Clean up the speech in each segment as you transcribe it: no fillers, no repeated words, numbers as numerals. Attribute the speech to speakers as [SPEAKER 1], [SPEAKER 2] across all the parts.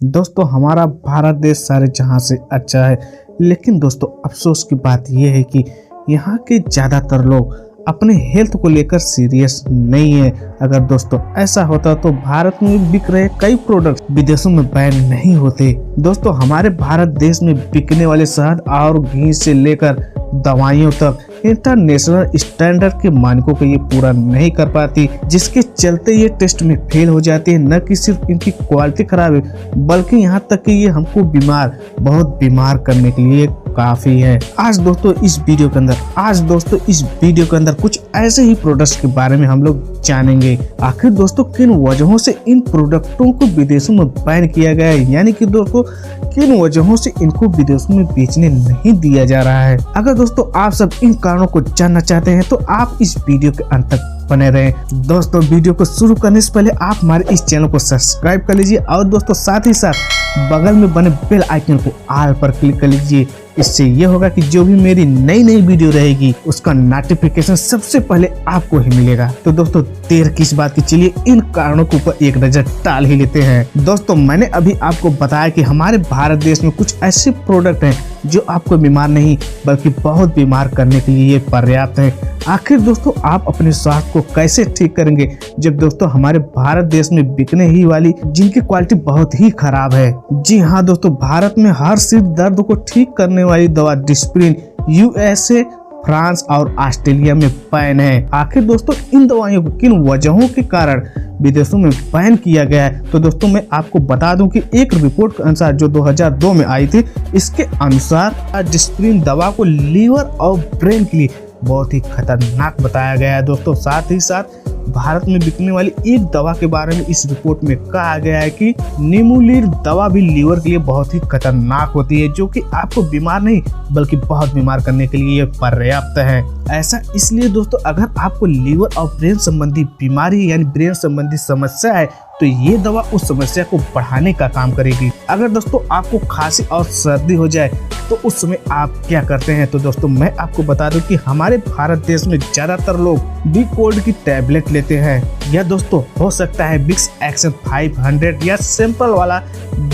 [SPEAKER 1] दोस्तों हमारा भारत देश सारे जहां से अच्छा है, लेकिन दोस्तों अफसोस की बात यह है कि यहाँ के ज़्यादातर लोग अपने हेल्थ को लेकर सीरियस नहीं है। अगर दोस्तों ऐसा होता तो भारत में बिक रहे कई प्रोडक्ट विदेशों में बैन नहीं होते। दोस्तों हमारे भारत देश में बिकने वाले शहद और घी से लेकर दवाइयों तक इंटरनेशनल स्टैंडर्ड के मानकों को ये पूरा नहीं कर पाती, जिसके चलते ये टेस्ट में फेल हो जाती है। न कि सिर्फ इनकी क्वालिटी खराब है, बल्कि यहाँ तक कि ये हमको बहुत बीमार करने के लिए काफी है। आज दोस्तों इस वीडियो के अंदर कुछ ऐसे ही प्रोडक्ट्स के बारे में हम लोग जानेंगे। आखिर दोस्तों किन वजहों से इन प्रोडक्टों को विदेशों में बैन किया गया है, यानी कि दोस्तों किन वजहों से इनको विदेशों में बेचने नहीं दिया जा रहा है। अगर दोस्तों आप सब इन कारणों को जानना चाहते हैं तो आप इस वीडियो के अंत तक बने रहें। दोस्तों वीडियो को शुरू करने से पहले आप हमारे इस चैनल को सब्सक्राइब कर लीजिए और दोस्तों साथ ही साथ बगल में बने बेल आइकन को ऑल पर क्लिक कर लीजिए। इससे ये होगा कि जो भी मेरी नई वीडियो रहेगी उसका नोटिफिकेशन सबसे पहले आपको ही मिलेगा। तो दोस्तों देर किस बात की, चलिए इन कारणों के ऊपर एक नजर डाल ही लेते हैं। दोस्तों मैंने अभी आपको बताया कि हमारे भारत देश में कुछ ऐसे प्रोडक्ट हैं जो आपको बीमार नहीं बल्कि बहुत बीमार करने के लिए ये पर्याप्त है। आखिर दोस्तों आप अपने स्वास्थ्य को कैसे ठीक करेंगे जब दोस्तों हमारे भारत देश में बिकने ही वाली जिनकी क्वालिटी बहुत ही खराब है। जी हाँ दोस्तों, भारत में हर सिर दर्द को ठीक करने वाली दवा डिस्प्रिन यूएसए, फ्रांस और ऑस्ट्रेलिया में बैन है। आखिर दोस्तों इन दवाइयों को किन वजहों के कारण विदेशों में बैन किया गया है, तो दोस्तों मैं आपको बता दूं कि एक रिपोर्ट के अनुसार जो 2002 में आई थी, इसके अनुसार डिस्प्रिन दवा को लीवर और ब्रेन के लिए बहुत ही खतरनाक बताया गया है। दोस्तों साथ ही साथ भारत में बिकने वाली एक दवा के बारे में इस रिपोर्ट में कहा गया है कि निमोलिर दवा भी लीवर के लिए बहुत ही खतरनाक होती है, जो कि आपको बीमार नहीं बल्कि बहुत बीमार करने के लिए पर्याप्त है। ऐसा इसलिए दोस्तों अगर आपको लीवर और ब्रेन संबंधी बीमारी यानी ब्रेन संबंधी समस्या है तो ये दवा उस समस्या को बढ़ाने का काम करेगी। अगर दोस्तों आपको खांसी और सर्दी हो जाए तो उस समय आप क्या करते हैं, तो दोस्तों मैं आपको बता दूं कि हमारे भारत देश में ज्यादातर लोग डिकोल्ड की टैबलेट लेते हैं। या दोस्तों हो सकता है विक्स एक्शन 500 या सिंपल वाला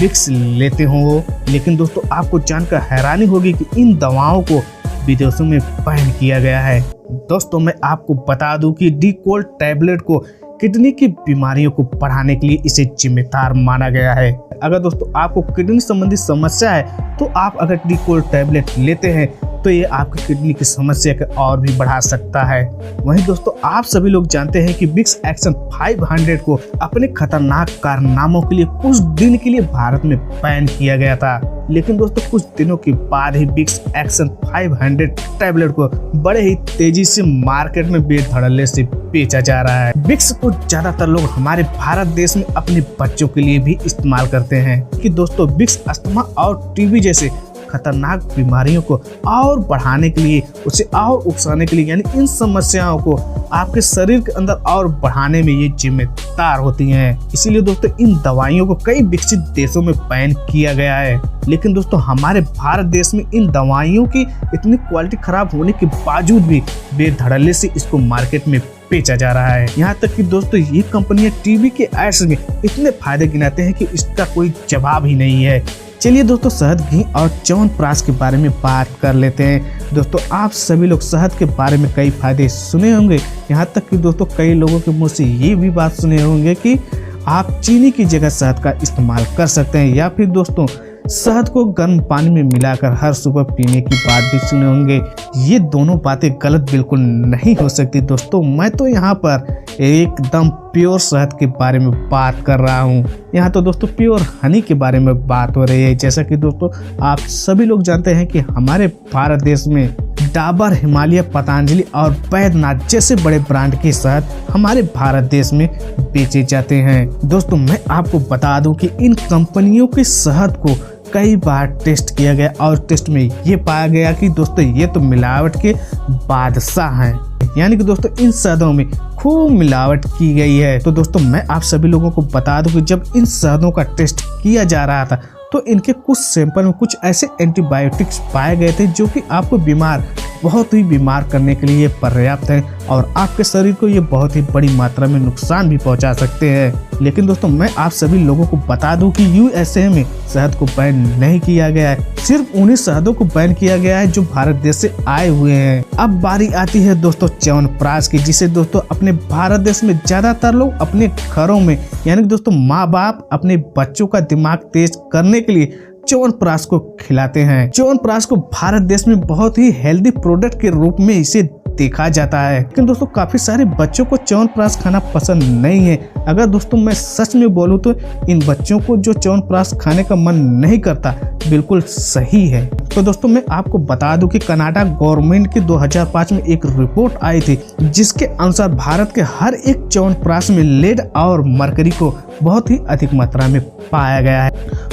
[SPEAKER 1] विक्स लेते हो, लेकिन दोस्तों आपको जानकर हैरानी होगी कि इन दवाओं को विदेशों में बैन किया गया है। दोस्तों मैं आपको बता दूं कि डिकोल्ड टैबलेट को किडनी की बीमारियों को बढ़ाने के लिए इसे जिम्मेदार माना गया है। अगर दोस्तों आपको किडनी संबंधी समस्या है तो आप अगर डिकोल्ड टैबलेट लेते हैं तो ये आपकी किडनी की समस्या को और भी बढ़ा सकता है। वहीं दोस्तों आप सभी लोग जानते हैं कि विक्स एक्शन 500 को अपने खतरनाक कारनामों के लिए कुछ दिन के लिए भारत में बैन किया गया था, लेकिन दोस्तों कुछ दिनों के बाद ही विक्स एक्शन 500 टैबलेट को बड़े ही तेजी से मार्केट में बेधड़ल्ले से बेचा जा रहा है। विक्स को ज्यादातर लोग हमारे भारत देश में अपने बच्चों के लिए भी इस्तेमाल करते हैं कि दोस्तों विक्स अस्थमा और टीबी जैसे खतरनाक बीमारियों को और बढ़ाने के लिए, उसे और उकसाने के लिए, यानी इन समस्याओं को आपके शरीर के अंदर और बढ़ाने में ये जिम्मेदार होती हैं। इसीलिए दोस्तों इन दवाइयों को कई विकसित देशों में बैन किया गया है, लेकिन दोस्तों हमारे भारत देश में इन दवाइयों की इतनी क्वालिटी खराब होने के बावजूद भी बेधड़ल्ले से इसको मार्केट में बेचा जा रहा है। यहाँ तक कि दोस्तों ये कंपनियां टीवी के एड्स में इतने फायदे गिनाते हैं कि इसका कोई जवाब ही नहीं है। चलिए दोस्तों शहद, घी और च्यवनप्राश के बारे में बात कर लेते हैं। दोस्तों आप सभी लोग शहद के बारे में कई फायदे सुने होंगे, यहाँ तक कि दोस्तों कई लोगों के मुंह से ये भी बात सुने होंगे कि आप चीनी की जगह शहद का इस्तेमाल कर सकते हैं, या फिर दोस्तों शहद को गर्म पानी में मिलाकर हर सुबह पीने की बात भी सुने होंगे। ये दोनों बातें गलत बिल्कुल नहीं हो सकती दोस्तों। मैं तो यहाँ पर एकदम प्योर शहद के बारे में बात कर रहा हूँ। यहाँ तो दोस्तों प्योर हनी के बारे में बात हो रही है। जैसा कि दोस्तों आप सभी लोग जानते हैं कि हमारे भारत देश में डाबर, हिमालय, पतंजलि और बैद्यनाथ जैसे बड़े ब्रांड के शहद हमारे भारत देश में बेचे जाते हैं। दोस्तों मैं आपको बता दूं कि इन कंपनियों के शहद को कई बार टेस्ट किया गया और टेस्ट में ये पाया गया कि दोस्तों ये तो मिलावट के बादशाह हैं, यानी कि दोस्तों इन शहदों में खूब मिलावट की गई है। तो दोस्तों मैं आप सभी लोगों को बता दूं कि जब इन शहदों का टेस्ट किया जा रहा था तो इनके कुछ सैंपल में कुछ ऐसे एंटीबायोटिक्स पाए गए थे जो कि आपको बहुत ही बीमार करने के लिए पर्याप्त है और आपके शरीर को ये बहुत ही बड़ी मात्रा में नुकसान भी पहुंचा सकते हैं। लेकिन दोस्तों मैं आप सभी लोगों को बता दूं कि यूएसए में शहद को बैन नहीं किया गया है, सिर्फ उन्हीं शहदों को बैन किया गया है जो भारत देश से आए हुए हैं। अब बारी आती है दोस्तों च्यवनप्राश की, जिसे दोस्तों अपने भारत देश में ज्यादातर लोग अपने घरों में यानी कि दोस्तों माँ बाप अपने बच्चों का दिमाग तेज करने के लिए च्यवनप्राश को खिलाते हैं। च्यवनप्राश को भारत देश में बहुत ही हेल्दी प्रोडक्ट के रूप में इसे देखा जाता है, लेकिन दोस्तों काफी सारे बच्चों को च्यवनप्राश खाना पसंद नहीं है। अगर दोस्तों मैं सच में बोलूं तो इन बच्चों को जो च्यवनप्राश खाने का मन नहीं करता बिल्कुल सही है। तो दोस्तों मैं आपको बता दूं कि कनाडा गवर्नमेंट की 2005 में एक रिपोर्ट आई थी, जिसके अनुसार भारत के हर एक च्यवनप्राश में लेड और मरकरी को बहुत ही अधिक मात्रा में पाया गया है,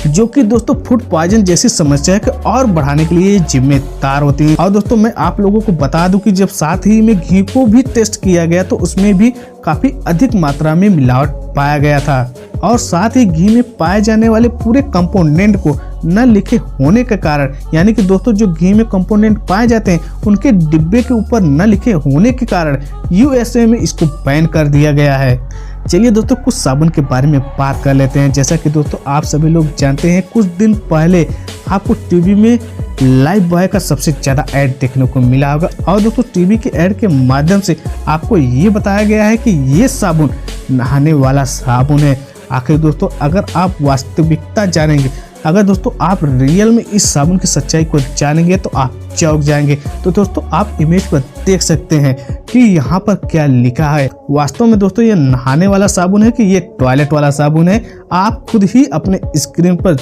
[SPEAKER 1] जो कि दोस्तों फूड पॉइजन जैसी समस्या को और बढ़ाने के लिए जिम्मेदार होती है। और दोस्तों मैं आप लोगों को बता दूं कि जब साथ ही में घी को भी टेस्ट किया गया तो उसमें भी काफी अधिक मात्रा में मिलावट पाया गया था, और साथ ही घी में पाए जाने वाले पूरे कंपोनेंट को न लिखे होने के कारण, यानी कि दोस्तों जो घी में कंपोनेंट पाए जाते हैं उनके डिब्बे के ऊपर न लिखे होने के कारण यूएसए में इसको बैन कर दिया गया है। चलिए दोस्तों कुछ साबुन के बारे में बात कर लेते हैं। जैसा कि दोस्तों आप सभी लोग जानते हैं, कुछ दिन पहले आपको टीवी में लाइफ बॉय का सबसे ज्यादा ऐड देखने को मिला होगा, और दोस्तों टीवी के ऐड के माध्यम से आपको ये बताया गया है कि ये साबुन नहाने वाला साबुन है। आखिर दोस्तों अगर आप वास्तविकता जानेंगे, अगर दोस्तों आप रियल में इस साबुन की सच्चाई को जानेंगे तो आप चौंक जाएंगे। तो दोस्तों आप इमेज पर देख सकते हैं कि यहाँ पर क्या लिखा है। वास्तव में दोस्तों ये नहाने वाला साबुन है कि ये टॉयलेट वाला साबुन है, आप खुद ही अपने स्क्रीन पर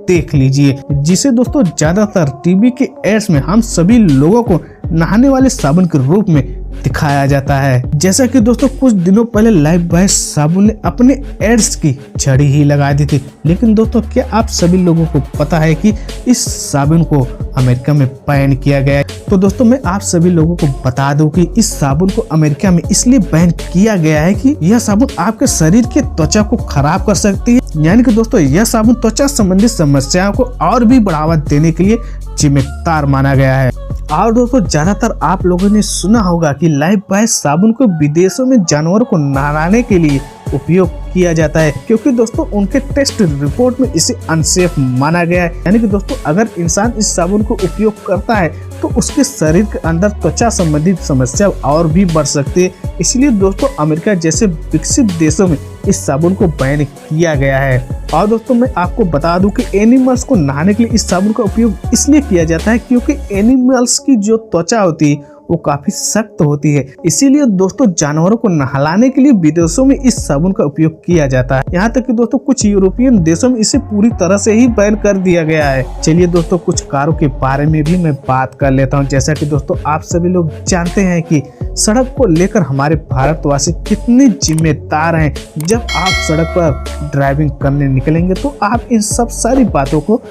[SPEAKER 1] देख लीजिए, जिसे दोस्तों ज्यादातर टीवी के एड्स में हम सभी लोगों को नहाने वाले साबुन के रूप में दिखाया जाता है। जैसा कि दोस्तों कुछ दिनों पहले लाइफ बॉय साबुन ने अपने एड्स की झड़ी ही लगा दी थी, लेकिन दोस्तों क्या आप सभी लोगों को पता है कि इस साबुन को अमेरिका में बैन किया गया है। तो दोस्तों मैं आप सभी लोगों को बता दूं कि इस साबुन को अमेरिका में इसलिए बैन किया गया है कि यह साबुन आपके शरीर के त्वचा को खराब कर सकती है, यानी कि दोस्तों यह साबुन त्वचा संबंधित समस्याओं को और भी बढ़ावा देने के लिए जिम्मेदार माना गया है। और दोस्तों ज्यादातर आप लोगों ने सुना होगा कि लाइफ बॉय साबुन को विदेशों में जानवरों को नहलाने के लिए उपयोग किया जाता है, क्योंकि दोस्तों उनके टेस्ट रिपोर्ट में इसे अनसेफ माना गया है। यानी कि दोस्तों अगर इंसान इस साबुन को उपयोग करता है तो उसके शरीर के अंदर त्वचा संबंधित समस्या और भी बढ़ सकती है। इसलिए दोस्तों अमेरिका जैसे विकसित देशों में इस साबुन को बैन किया गया है। और दोस्तों मैं आपको बता दूं कि एनिमल्स को नहाने के लिए इस साबुन का उपयोग इसलिए किया जाता है क्योंकि एनिमल्स की जो त्वचा होती है वो काफी सख्त होती है, इसीलिए दोस्तों जानवरों को नहलाने के लिए विदेशों में इस साबुन का उपयोग किया जाता है। यहाँ तक कि दोस्तों कुछ यूरोपियन देशों में इसे पूरी तरह से ही बैन कर दिया गया है। चलिए दोस्तों कुछ कारों के बारे में भी मैं बात कर लेता हूँ। जैसा कि दोस्तों आप सभी लोग जानते हैं कि सड़क को लेकर हमारे भारतवासी कितने जिम्मेदार हैं। जब आप सड़क पर ड्राइविंग करने निकलेंगे तो आप इन सब सारी बातों को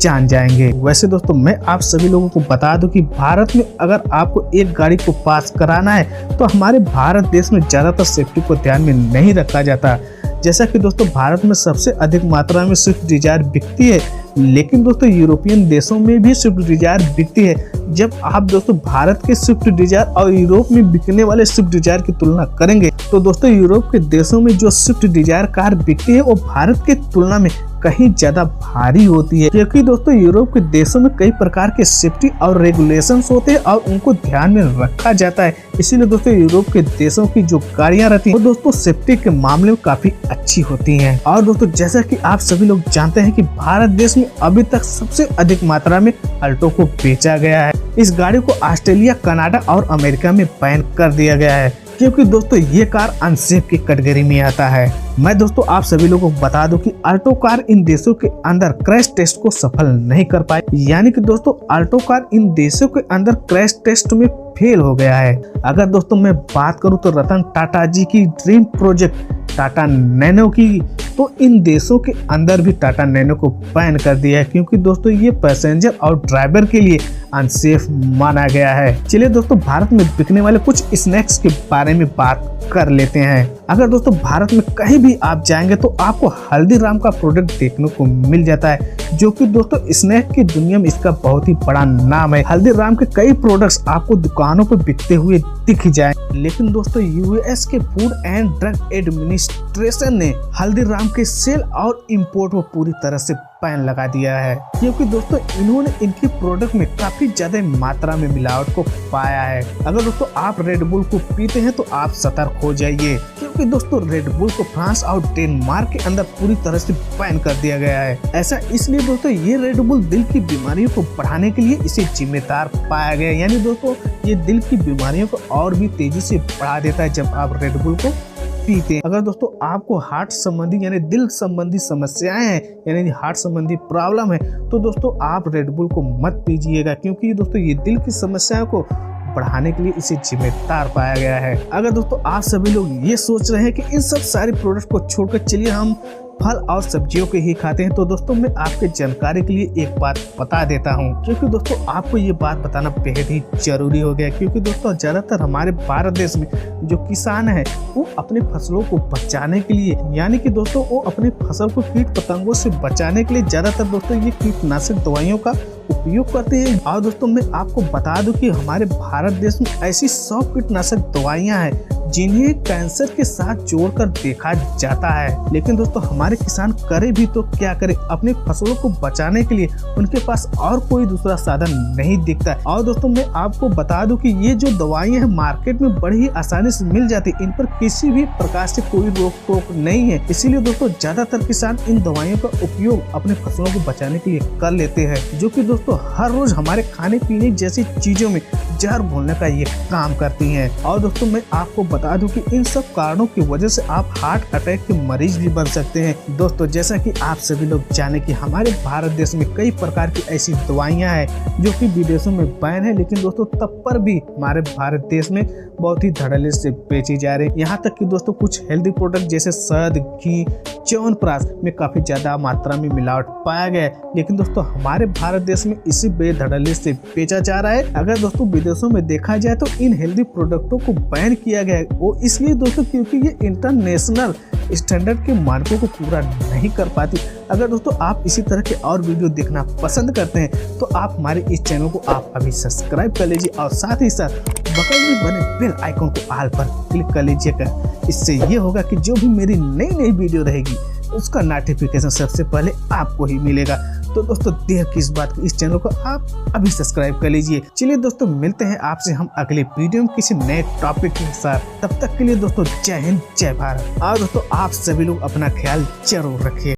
[SPEAKER 1] जान जाएंगे। वैसे दोस्तों मैं आप सभी लोगों को बता दूं कि भारत में अगर आपको एक गाड़ी को पास कराना है तो हमारे भारत देश में ज्यादातर सेफ्टी को ध्यान में नहीं रखा जाता। जैसा कि दोस्तों भारत में सबसे अधिक मात्रा में स्विफ्ट डिजायर बिकती है, लेकिन दोस्तों यूरोपियन देशों में भी स्विफ्ट डिजायर बिकती है। जब आप दोस्तों भारत के स्विफ्ट डिजायर और यूरोप में बिकने वाले स्विफ्ट डिजायर की तुलना करेंगे तो दोस्तों यूरोप के देशों में जो स्विफ्ट डिजायर कार बिकती है वो भारत की तुलना में कहीं ज्यादा भारी होती है, क्योंकि दोस्तों यूरोप के देशों में कई प्रकार के सेफ्टी और रेगुलेशंस होते हैं और उनको ध्यान में रखा जाता है। इसीलिए दोस्तों यूरोप के देशों की जो गाड़ियां रहती हैं वो दोस्तों सेफ्टी के मामले में काफी अच्छी होती हैं। और दोस्तों जैसा कि आप सभी लोग जानते हैं कि भारत देश में अभी तक सबसे अधिक मात्रा में अल्टो को बेचा गया है। इस गाड़ी को ऑस्ट्रेलिया, कनाडा और अमेरिका में बैन कर दिया गया है, क्योंकि दोस्तों ये कार अनसेफ की कैटेगरी में आता है। मैं दोस्तों आप सभी लोगों को बता दूं कि अल्टो कार इन देशों के अंदर क्रैश टेस्ट को सफल नहीं कर पाई, यानी कि दोस्तों अल्टो कार इन देशों के अंदर क्रैश टेस्ट में फेल हो गया है। अगर दोस्तों मैं बात करूं तो रतन टाटा जी की ड्रीम प्रोजेक्ट टाटा नैनो की, तो इन देशों के अंदर भी टाटा नैनो को बैन कर दिया है, क्योंकि दोस्तों ये पैसेंजर और ड्राइवर के लिए अनसेफ माना गया है। चलिए दोस्तों भारत में बिकने वाले कुछ स्नैक्स के बारे में बात कर लेते हैं। अगर दोस्तों भारत में कहीं भी आप जाएंगे तो आपको हल्दीराम का प्रोडक्ट देखने को मिल जाता है, जो कि दोस्तों स्नैक की दुनिया में इसका बहुत ही बड़ा नाम है। हल्दीराम के कई प्रोडक्ट्स आपको दुकानों पर बिकते हुए दिख जाए। लेकिन दोस्तों यूएस के फूड एंड ड्रग एडमिनिस्ट्रेशन ने हल्दीराम के सेल और इंपोर्ट पर पूरी तरह से बैन लगा दिया है, क्योंकि दोस्तों इन्होंने इनकी प्रोडक्ट में काफी ज्यादा मात्रा में मिलावट को पाया है। अगर दोस्तों आप रेड बुल को पीते हैं तो आप सतर्क हो जाइए, क्योंकि दोस्तों रेड बुल को फ्रांस और डेनमार्क के अंदर पूरी तरह से बैन कर दिया गया है। ऐसा इसलिए दोस्तों ये रेड बुल दिल की बीमारियों को बढ़ाने के लिए इसे जिम्मेदार पाया गया, यानी दोस्तों ये दिल की बीमारियों को और भी तेजी से बढ़ा देता है जब आप रेड बुल को पीते हैं। अगर दोस्तों आपको हार्ट संबंधी यानी दिल संबंधी समस्याएं हैं, यानी हार्ट संबंधी प्रॉब्लम है, तो दोस्तों आप रेड बुल को मत पीजिएगा, क्योंकि दोस्तों ये दिल की समस्याओं को बढ़ाने के लिए इसे जिम्मेदार पाया गया है। अगर दोस्तों आप सभी लोग ये सोच रहे हैं कि इन सब सारे प्रोडक्ट को छोड़कर चलिए हम फल और सब्जियों के ही खाते हैं, तो दोस्तों मैं आपके जानकारी के लिए एक बात बता देता हूं, क्योंकि दोस्तों आपको ये बात बताना बेहद ही जरूरी हो गया, क्योंकि दोस्तों ज्यादातर हमारे भारत देश में जो किसान है वो अपने फसलों को बचाने के लिए, यानी कि दोस्तों वो अपनी फसल को कीट पतंगों से बचाने के लिए ज्यादातर दोस्तों ये कीटनाशक दवाइयों का उपयोग करते हैं। और दोस्तों मैं आपको बता दूं कि हमारे भारत देश में ऐसी 100 कीटनाशक दवाइयां हैं जिन्हें कैंसर के साथ जोड़कर देखा जाता है। लेकिन दोस्तों हमारे किसान करे भी तो क्या करे, अपने फसलों को बचाने के लिए उनके पास और कोई दूसरा साधन नहीं दिखता है। और दोस्तों मैं आपको बता दूं कि ये जो दवाइयां हैं मार्केट में बड़ी ही आसानी से मिल जाती, इन पर किसी भी प्रकार से कोई रोक टोक नहीं है। इसीलिए दोस्तों ज्यादातर किसान इन दवाइयों का उपयोग अपने फसलों को बचाने के लिए कर लेते हैं, जो कि दोस्तों हर रोज हमारे खाने पीने जैसी चीजों में जहर घोलने का ये काम करती हैं। और दोस्तों मैं आपको बता दूं कि इन सब कारणों की वजह से आप हार्ट अटैक के मरीज भी बन सकते हैं। दोस्तों जैसा कि आप सभी लोग जाने कि हमारे भारत देश में कई प्रकार की ऐसी दवाइयां हैं जो कि विदेशों में बैन है, लेकिन दोस्तों तब पर भी हमारे भारत देश में बहुत ही धड़ल्ले से बेची जा रही है। यहाँ तक कि दोस्तों कुछ हेल्दी प्रोडक्ट जैसे शहद, घी, च्यवनप्राश में काफी ज्यादा मात्रा में मिलावट पाया गया है, लेकिन दोस्तों हमारे भारत देश में इसी बेधड़ल्ले से बेचा जा रहा है। अगर दोस्तों विदेशों में देखा जाए तो इन हेल्दी प्रोडक्टों को बैन किया गया है, वो इसलिए दोस्तों क्योंकि ये इंटरनेशनल स्टैंडर्ड के मानकों को पूरा नहीं कर पाती। अगर दोस्तों आप इसी तरह के और वीडियो देखना पसंद करते हैं तो आप हमारे इस चैनल को आप अभी सब्सक्राइब कर लीजिए और साथ ही साथ बगल में बने बेल आइकन को ऑल पर क्लिक कर लीजिएगा। इससे ये होगा कि जो भी मेरी नई नई वीडियो रहेगी उसका नोटिफिकेशन सबसे पहले आपको ही मिलेगा। तो दोस्तों देर किस बात की, इस चैनल को आप अभी सब्सक्राइब कर लीजिए। चलिए दोस्तों मिलते हैं आपसे हम अगले वीडियो में किसी नए टॉपिक के साथ। तब तक के लिए दोस्तों जय हिंद जय भारत। और दोस्तों आप सभी लोग अपना ख्याल जरूर रखिए।